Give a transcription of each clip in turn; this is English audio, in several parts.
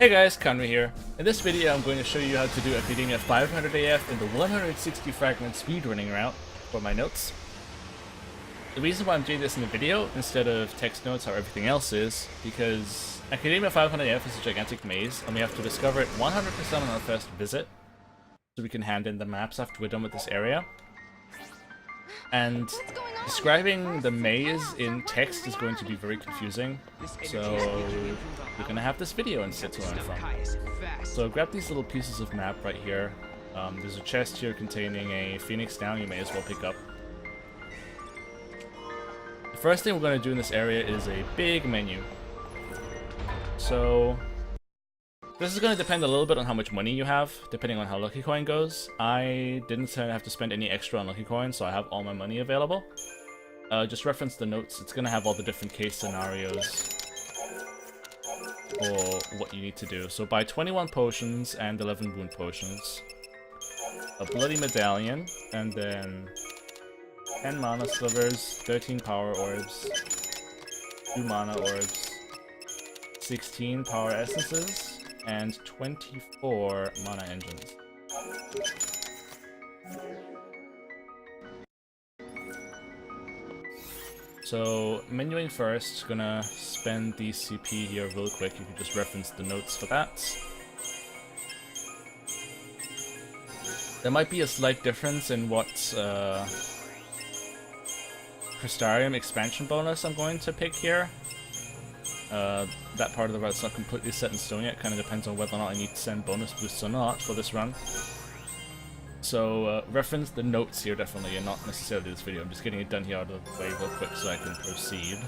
Hey guys, Conway here. In this video I'm going to show you how to do Academia 500 AF in the 160 fragment speedrunning route for my notes. The reason why I'm doing this in the video instead of text notes how everything else is, because Academia 500 AF is a gigantic maze and we have to discover it 100% on our first visit, so we can hand in the maps after we're done with this area. And describing the maze in text is going to be very confusing, so you're going to have this video instead to learn from. So grab these little pieces of map right here. There's a chest here containing a Phoenix down you may as well pick up. The first thing we're going to do in this area is a big menu. So this is going to depend a little bit on how much money you have, depending on how Lucky Coin goes. I didn't have to spend any extra on Lucky Coin, so I have all my money available. Just reference the notes. It's going to have all the different case scenarios for what you need to do. So buy 21 potions and 11 wound potions, a bloody medallion, and then 10 mana slivers, 13 power orbs, 2 mana orbs, 16 power essences, and 24 mana engines. So, menuing first, gonna spend the CP here real quick. You can just reference the notes for that. There might be a slight difference in what Crystarium expansion bonus I'm going to pick here. That part of the route's not completely set in stone yet. Kind of depends on whether or not I need to send bonus boosts or not for this run. So reference the notes here definitely, and not necessarily this video. I'm just getting it done here out of the way real quick so I can proceed.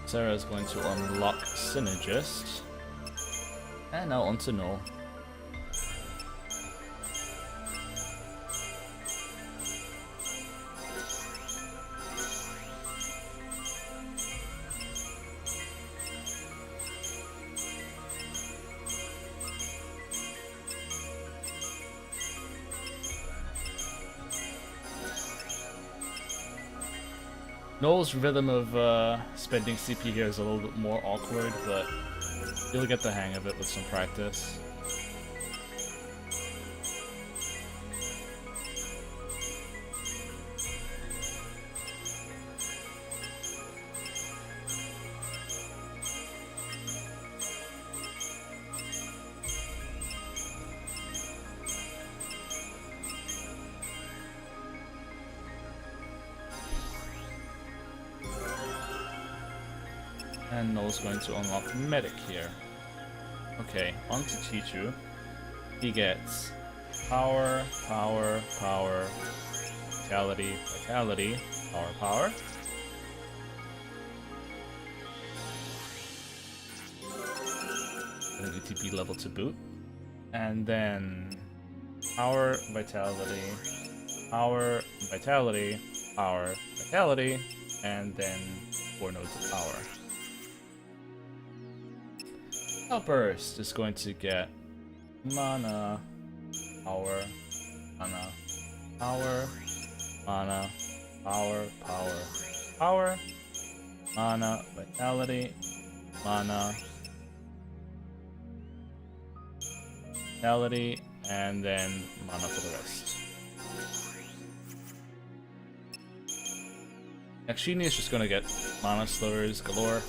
Sarah is going to unlock Synergist. And now on to Null. Null's rhythm of spending CP here is a little bit more awkward, but you'll get the hang of it with some practice. And Null's going to unlock Medic here. Okay, on to Chichu. He gets power, power, power, vitality, vitality, power, power. An ETP level to boot. And then power, vitality, power, vitality, power, vitality, and then 4 nodes of power. Outburst is going to get mana, power, mana, power, mana, power, power, power, mana, vitality, mana, vitality, and then mana for the rest. XIII is just going to get mana slivers galore.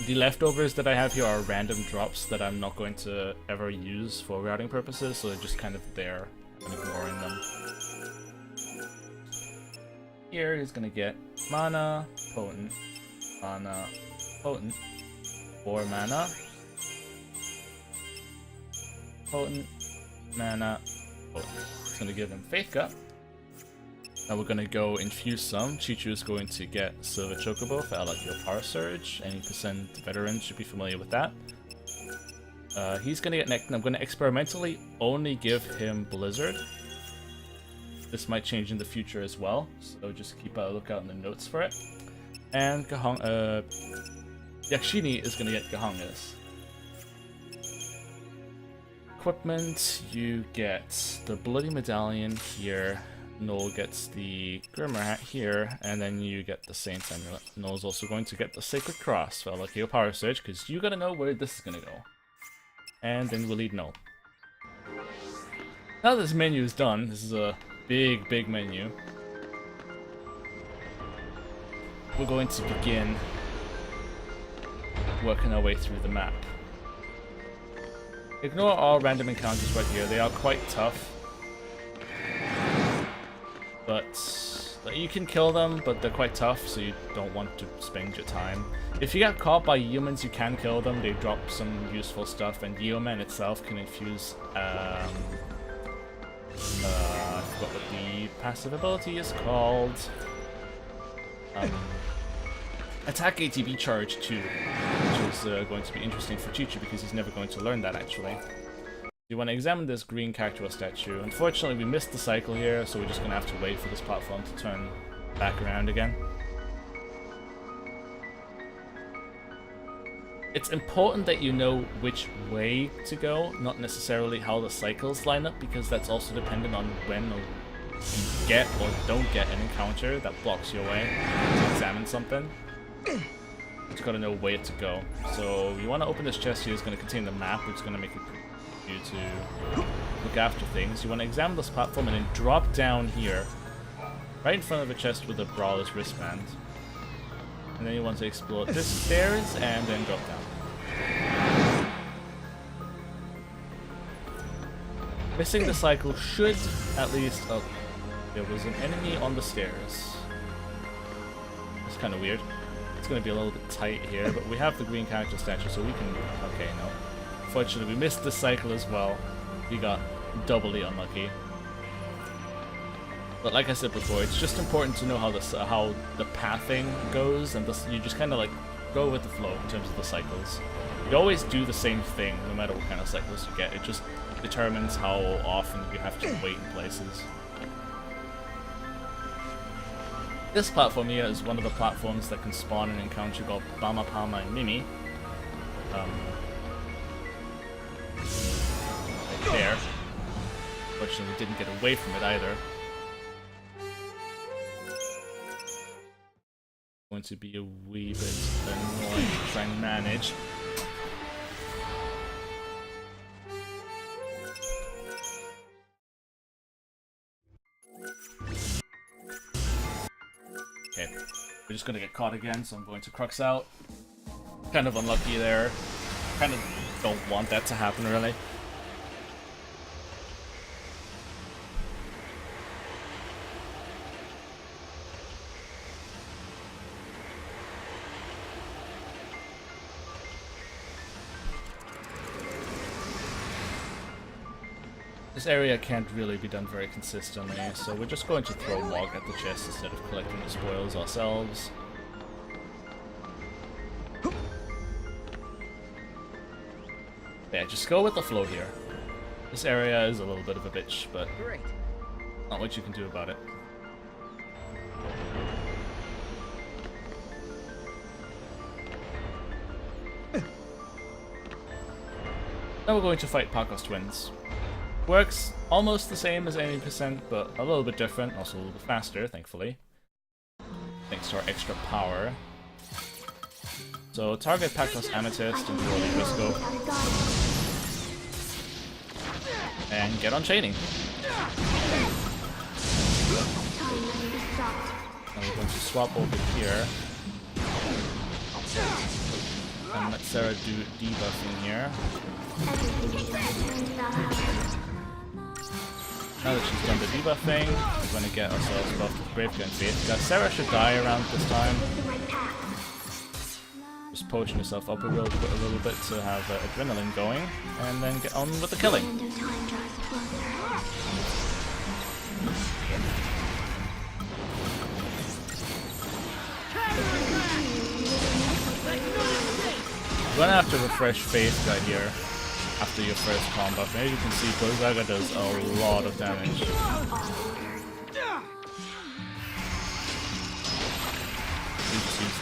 The leftovers that I have here are random drops that I'm not going to ever use for routing purposes, so they're just kind of there. I'm ignoring them. Here he's gonna get mana, potent, 4 mana, potent, mana, potent. It's gonna give him Faith Cup. Now we're gonna go infuse some. Chichu is going to get Silver Chocobo for Alakir Power Surge. Any percent veterans should be familiar with that. He's gonna get Nectar. I'm gonna experimentally only give him Blizzard. This might change in the future as well, so just keep a lookout in the notes for it. And Yakshini is going to get Gahangas. Equipment, you get the Bloody Medallion here, Noel gets the Grimmer Hat here, and then you get the Saint's Amulet. Noel's also going to get the Sacred Cross for Lucky Power Surge, because you gotta know where this is gonna go. And then we'll lead Noel. Now that this menu is done, this is a big menu, we're going to begin working our way through the map. Ignore all random encounters right here, they are quite tough. But you can kill them, but they're quite tough, so you don't want to spend your time. If you get caught by humans, you can kill them, they drop some useful stuff, and Yeoman itself can infuse, I forgot what the passive ability is called. Attack ATB charge too, which is going to be interesting for Chichu because he's never going to learn that actually. You want to examine this green Cactuar statue. Unfortunately, we missed the cycle here, so we're just going to have to wait for this platform to turn back around again. It's important that you know which way to go, not necessarily how the cycles line up, because that's also dependent on when you get or don't get an encounter that blocks your way to examine something. You just gotta know where to go. So you want to open this chest here, it's going to contain the map, which is going to make it you to look after things. You want to examine this platform and then drop down here, right in front of the chest with the Brawler's wristband. And then you want to explore this stairs and then drop down. Missing the cycle should at least... Oh, there was an enemy on the stairs. It's kind of weird. It's going to be a little bit tight here, but we have the green character statue, so we can... Okay, no. Unfortunately, we missed the cycle as well. We got doubly unlucky. But like I said before, it's just important to know how the pathing goes, and you just kind of like go with the flow in terms of the cycles. You always do the same thing, no matter what kind of cycles you get. It just determines how often you have to wait in places. This platform here is one of the platforms that can spawn an encounter called Bama, Palma, and Mimi. Right there. Unfortunately, we didn't get away from it either. Going to be a wee bit annoying to try and manage. Okay, we're just gonna get caught again, so I'm going to Crux out. Kind of unlucky there. Kind of don't want that to happen, really. This area can't really be done very consistently, so we're just going to throw Mog at the chest instead of collecting the spoils ourselves. Yeah, just go with the flow here. This area is a little bit of a bitch, but not much you can do about it. Now we're going to fight Pakos twins. Works almost the same as 80%, but a little bit different, also a little bit faster, thankfully. Thanks to our extra power. So target Pakos Amethyst and Holy Briscoe. And get on chaining. Now we're going to swap over here. And let Sarah do debuffing here. Now that she's done the debuffing, we're going to get ourselves buffed with Brave Gun Faith. Guys, Sarah should die around this time. Just potion yourself up a little bit to have adrenaline going, and then get on with the killing. You're gonna have to refresh Faith Guy here after your first combat. As you can see, Gozaga does a lot of damage.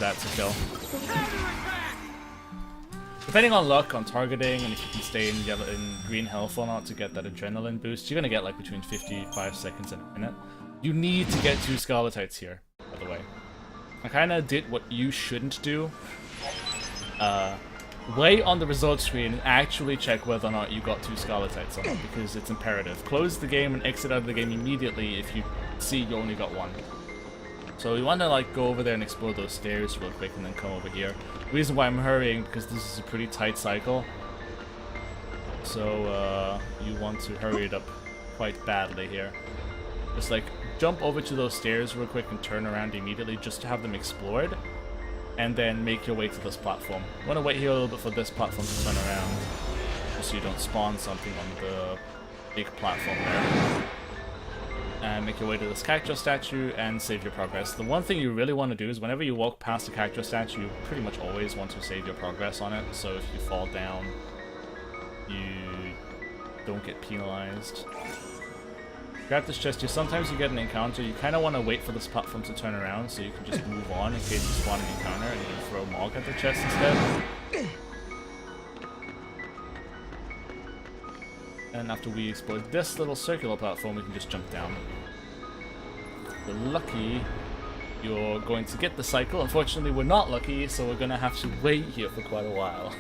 that to kill. Depending on luck, on targeting, and if you can stay in yellow, in green health or not to get that adrenaline boost, you're gonna get like between 55 seconds and a minute. You need to get 2 Scarletites here, by the way. I kinda did what you shouldn't do. Wait on the results screen and actually check whether or not you got 2 Scarletites on it, because it's imperative. Close the game and exit out of the game immediately if you see you only got 1. So you want to like go over there and explore those stairs real quick and then come over here. The reason why I'm hurrying, because this is a pretty tight cycle. So you want to hurry it up quite badly here. Just like jump over to those stairs real quick and turn around immediately just to have them explored. And then make your way to this platform. You want to wait here a little bit for this platform to turn around, just so you don't spawn something on the big platform there. And make your way to this cactus statue and save your progress. The one thing you really want to do is whenever you walk past the cactus statue, you pretty much always want to save your progress on it, so if you fall down, you don't get penalized. Grab this chest here. Sometimes you get an encounter. You kind of want to wait for this platform to turn around so you can just move on in case you spawn an encounter and you can throw Mog at the chest instead. And after we explore this little circular platform, we can just jump down. If you're lucky, you're going to get the cycle. Unfortunately, we're not lucky, so we're going to have to wait here for quite a while.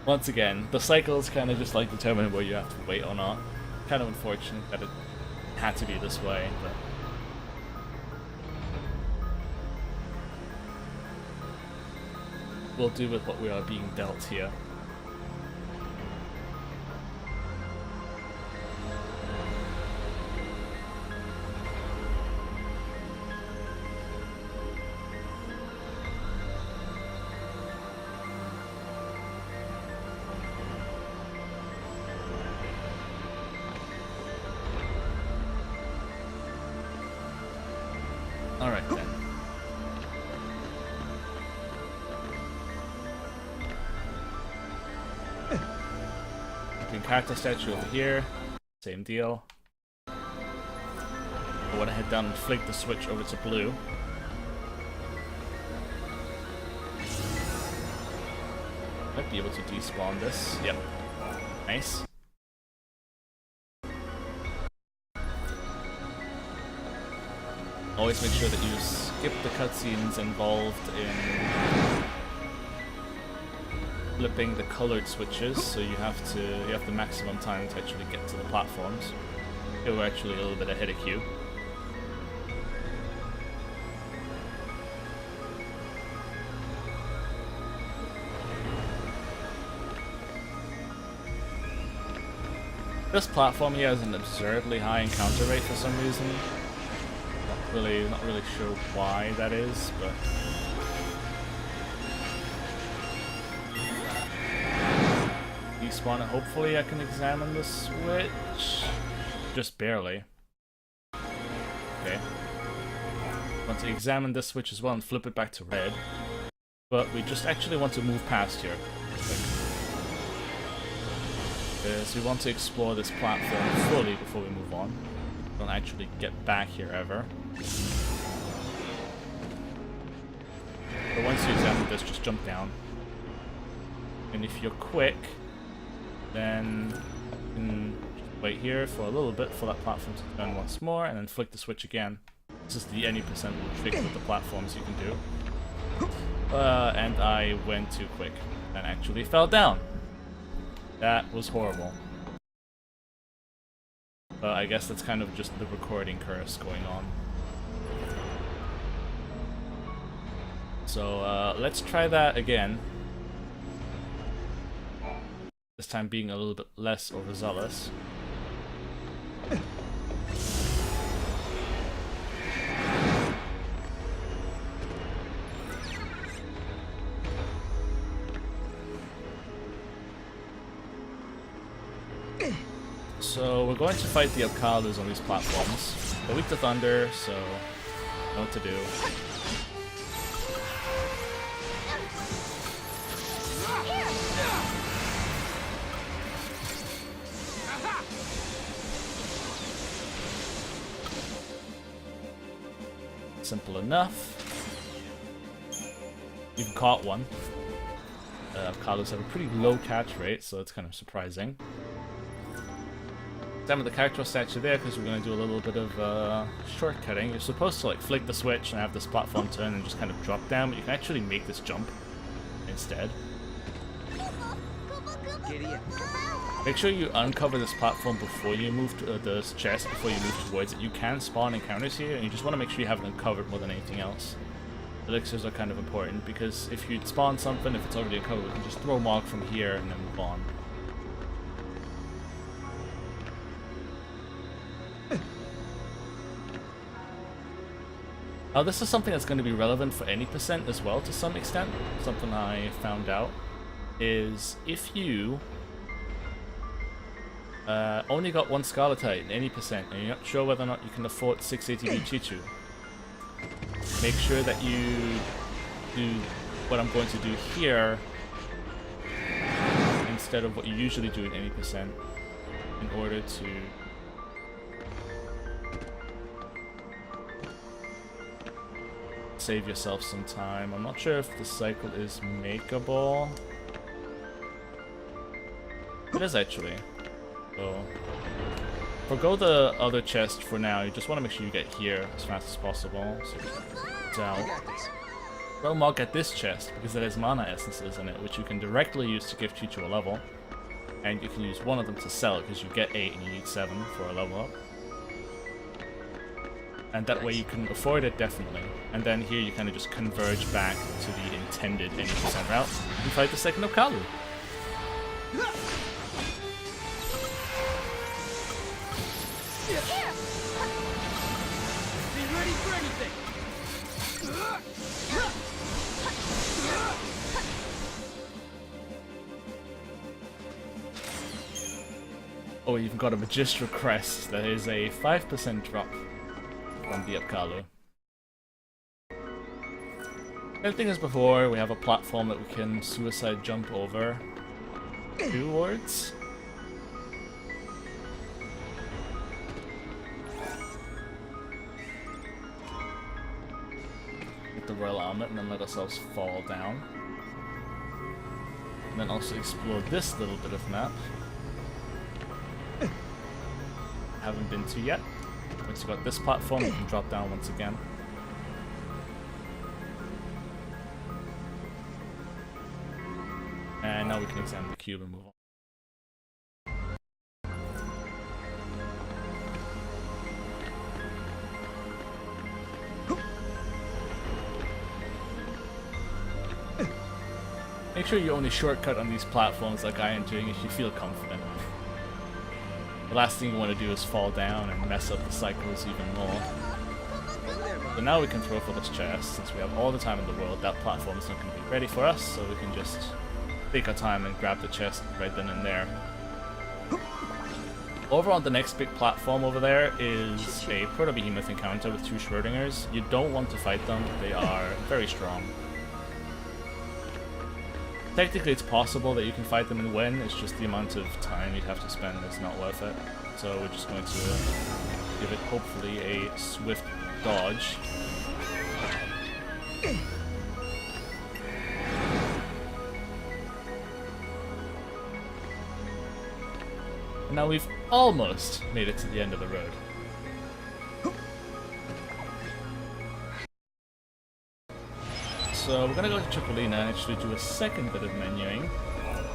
Once again, the cycle is kind of just like determining where you have to wait or not. Kind of unfortunate that it had to be this way, but we'll do with what we are being dealt here. Alright then. Green cactus statue over here. Same deal. I want to head down and flick the switch over to blue. Might be able to despawn this. Yep. Nice. Always make sure that you skip the cutscenes involved in flipping the colored switches, so you have the maximum time to actually get to the platforms. Here we're actually a little bit ahead of queue. This platform here has an absurdly high encounter rate for some reason. Not really sure why that is, but despawn it. Hopefully I can examine the switch. Just barely. Okay. Want to examine this switch as well and flip it back to red. But we just actually want to move past here. Because we want to explore this platform fully before we move on. Don't actually get back here ever. But once you examine this, just jump down. And if you're quick, then you can just wait here for a little bit for that platform to turn once more, and then flick the switch again. This is the any percent trick with the platforms you can do. And I went too quick and actually fell down. That was horrible. I guess that's kind of just the recording curse going on. So let's try that again. This time being a little bit less overzealous. So we're going to fight the Alcalos on these platforms. They're weak to thunder, so know what to do. Simple enough. even caught one. Carlos have a pretty low catch rate, so it's kind of surprising. Same with the character statue there, because we're going to do a little bit of shortcutting. You're supposed to like flick the switch and have this platform turn and just kind of drop down, but you can actually make this jump instead. Make sure you uncover this platform before you move to this chest, before you move towards it. You can spawn encounters here, and you just want to make sure you have it uncovered more than anything else. Elixirs are kind of important, because if you spawn something, if it's already uncovered, you can just throw Mog from here and then move on. Now this is something that's going to be relevant for any percent as well to some extent. Something I found out is if you only got one Scarletite in any percent and you're not sure whether or not you can afford 680 Chichu, make sure that you do what I'm going to do here instead of what you usually do in any percent in order to save yourself some time. I'm not sure if the cycle is makeable. It is actually. So forgo the other chest for now. You just want to make sure you get here as fast as possible. So down. Throw Mog at this chest because it has mana essences in it, which you can directly use to give Chichu a level. And you can use one of them to sell it because you get 8 and you need 7 for a level up. And that way you can afford it definitely. And then here you kind of just converge back to the intended any percent route and fight the second of Kalu. Be ready for anything. Oh, we even got a Magistral Crest. That is a 5% drop from the Kalu. Everything as before, we have a platform that we can suicide jump over towards. Get the Royal Armlet and then let ourselves fall down. And then also explore this little bit of map. Haven't been to yet. Once you got this platform, you can drop down once again. And now we can examine the cube and move on. Make sure you only shortcut on these platforms like I am doing if you feel confident. The last thing you want to do is fall down and mess up the cycles even more. So now we can throw for this chest. Since we have all the time in the world, that platform is not going to be ready for us, so we can just take our time and grab the chest right then and there. Over on the next big platform over there is a Proto-Behemoth encounter with 2 Schrödingers. You don't want to fight them, they are very strong. Technically it's possible that you can fight them and win, it's just the amount of time you'd have to spend that's not worth it. So we're just going to give it hopefully a swift dodge. And now we've almost made it to the end of the road. So we're gonna go to Tripolina and actually do a second bit of menuing.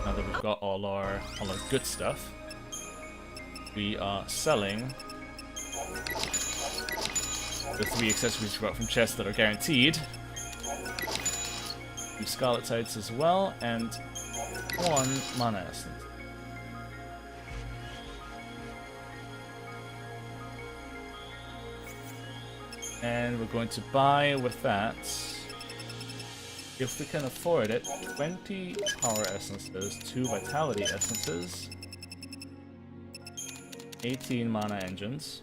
Now that we've got all our good stuff, we are selling the 3 accessories we got from chests that are guaranteed. 2 Scarletites as well, and 1 mana essence. And we're going to buy with that, if we can afford it, 20 power essences, 2 vitality essences, 18 mana engines,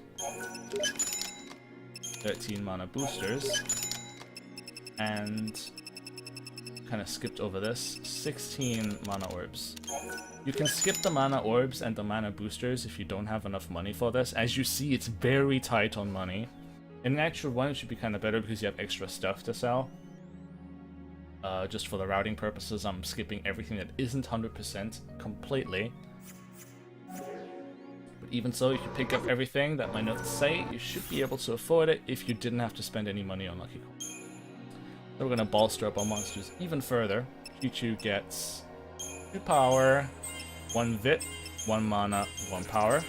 13 mana boosters, and kind of skipped over this, 16 mana orbs. You can skip the mana orbs and the mana boosters if you don't have enough money for this. As you see, it's very tight on money. In an actual one, it should be kind of better because you have extra stuff to sell. Just for the routing purposes, I'm skipping everything that isn't 100% completely. But even so, you can pick up everything that my notes say. You should be able to afford it if you didn't have to spend any money on Lucky Coins. So we're going to bolster up our monsters even further. Choo-Choo gets 2 power, 1 vit, 1 mana, 1 power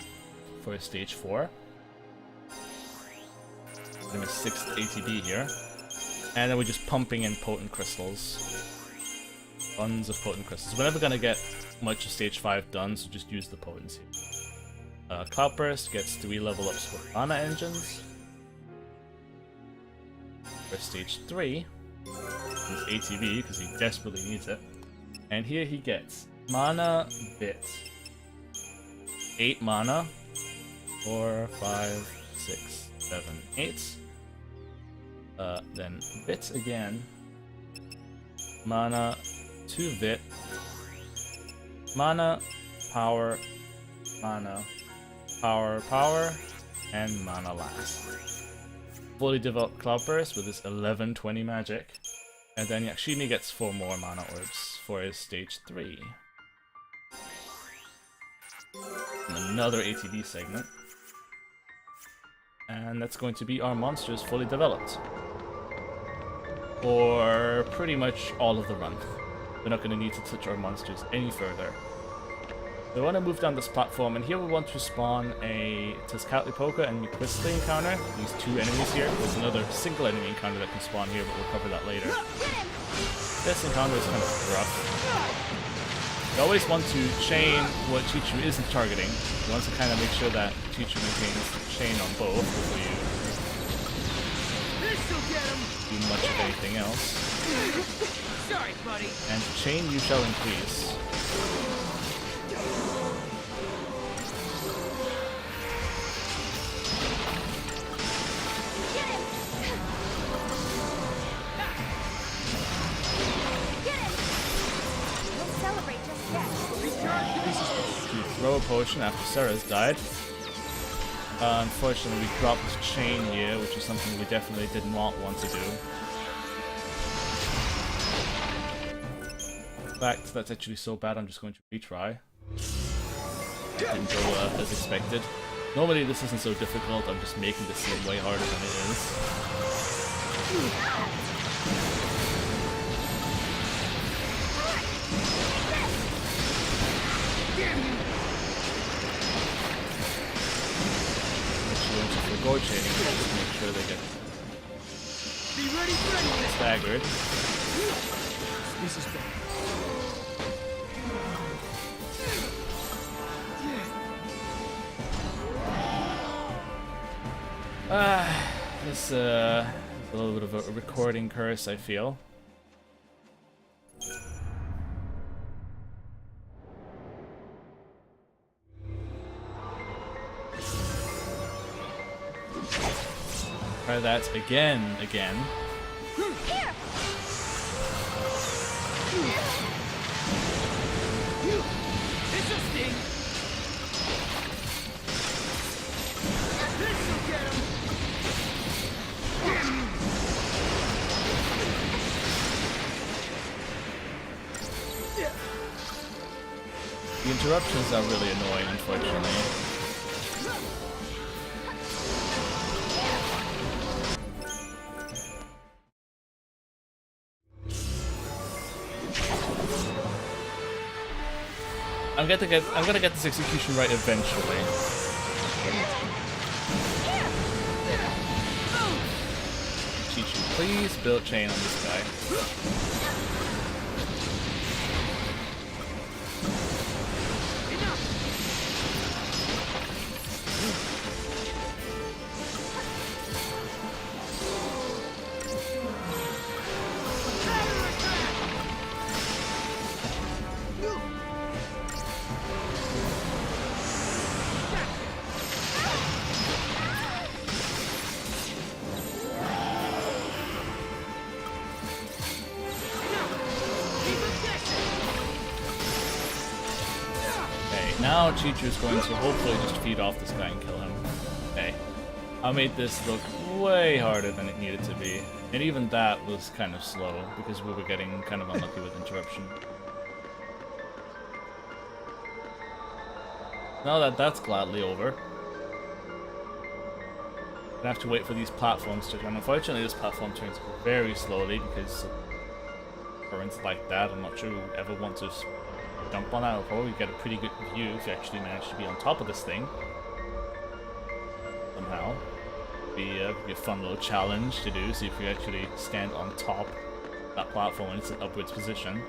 for stage 4. Give me 6 ATB here. And then we're just pumping in potent crystals. Tons of potent crystals. We're never going to get much of stage 5 done, so just use the potency. Cloudburst gets 3 level ups with mana engines. For stage 3, his ATB, because he desperately needs it. And here he gets mana bit. 8 mana. 4, 5, 6, 7, 8. Then bit again. Mana, 2 bit. Mana, power, mana, power, and mana last. Fully developed Cloudburst with his 11/20 magic. And then Yakshini gets 4 more mana orbs for his stage 3. And another ATB segment. And that's going to be our monsters fully developed. For pretty much all of the run. We're not going to need to touch our monsters any further. We want to move down this platform, and here we want to spawn a Tezcatlipoca and Muquistli encounter. These 2 enemies here. There's another single enemy encounter that can spawn here, but we'll cover that later. This encounter is kind of rough. You always want to chain what Choo-Choo isn't targeting. You want to kind of make sure that Choo-Choo maintains chain on both before you do much of anything else. Sorry, buddy. And chain you shall increase. Throw a potion after Sarah's died. Unfortunately, we dropped chain here, which is something we definitely did not want to do. In fact, that's actually so bad, I'm just going to retry. Didn't go as expected. Normally this isn't so difficult, I'm just making this seem way harder than it is. Go chaining just to make sure they get staggered. This is bad. This a little bit of a recording curse, I feel. Try that again. This'll sting. This'll get him. The interruptions are really annoying, unfortunately. I'm gonna get this execution right eventually. Choo-Choo, please build chain on this guy. Now Choo-Choo is going to hopefully just feed off this guy and kill him. Okay. I made this look way harder than it needed to be. And even that was kind of slow, because we were getting kind of unlucky with interruption. Now that that's gladly over, I have to wait for these platforms to turn. Unfortunately, this platform turns very slowly because of currents like that. I'm not sure you ever want to jump on that. I'll probably get a pretty good view if you actually manage to be on top of this thing. Somehow. Be a fun little challenge to do, see if you actually stand on top of that platform when it's in upwards position.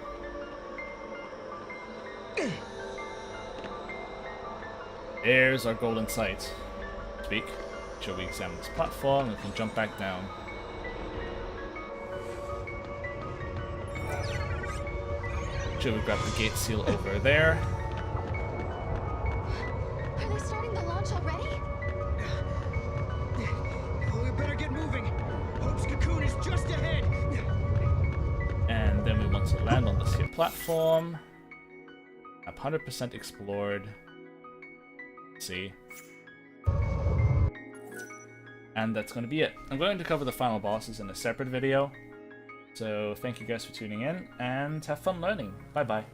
There's our golden sight. Speak. Shall we examine this platform and we can jump back down. Should we grab the gate seal over there? Are they starting the launch already? We better get moving. Hope's cocoon is just ahead. And then we want to land on this here platform. 100% explored. Let's see. And that's going to be it. I'm going to cover the final bosses in a separate video. So thank you guys for tuning in, and have fun learning. Bye bye.